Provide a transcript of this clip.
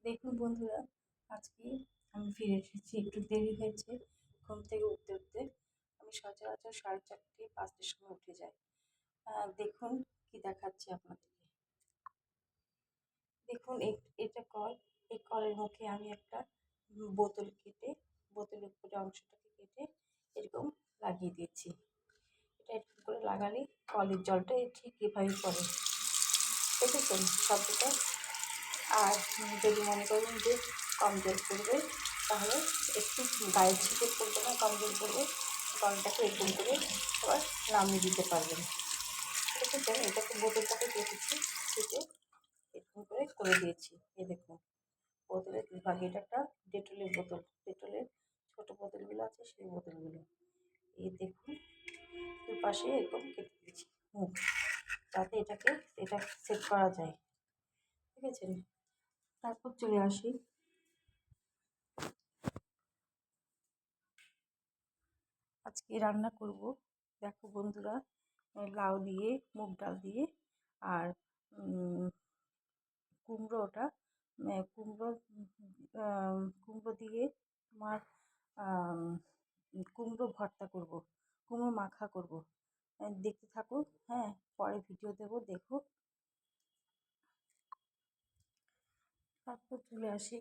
দেখুন বন্ধুরা, আজকে আমি ফিরে এসেছি। একটু দেরি হয়েছে ঘুম থেকে উঠতে উঠতে। আমি সচরাচর 4:30-5টার সময় উঠে যাই। দেখুন কি দেখাচ্ছি আপনাদেরকে। দেখুন এটা কল। এই কলের মুখে আমি একটা বোতল কেটে, বোতলের উপরে অংশটাকে কেটে এরকম লাগিয়ে দিয়েছি। এটা এরকম করে লাগালে কলের জলটা ঠিক এভাবে পড়ে। দেখেছেন শব্দটা? আর যদি মনে করেন যে কম জল পড়বে, তাহলে একটু গায়ে ছিটে পড়বে না, কম জল পড়বে, কলটাকে এরকম করে আবার নামিয়ে দিতে পারবেন। দেখেছেন, এটাকে বোতলটাকে কেটেছি, কেটে এরকম করে দিয়েছি। এই দেখুন বোতলের দুভাগে, এটা একটা ডেটলের বোতল, ডেটলের ছোটো বোতলগুলো আছে সেই বোতলগুলো। এই দেখুন দুপাশে এরকম কেটে দিয়েছি মুখ, যাতে এটা সেট করা যায়। ঠিক আছে, তারপর চলে আসি। আজকে রান্না করব, দেখো বন্ধুরা, লাউ দিয়ে, মুগ ডাল দিয়ে, আর কুমড়োটা কুমড়ো কুমড়ো দিয়ে তোমার কুমড়ো ভর্তা করব, কুমড়ো মাখা করব। দেখতে থাকো, হ্যাঁ, পরে ভিডিও দেব, দেখো। তারপর চলে আসি।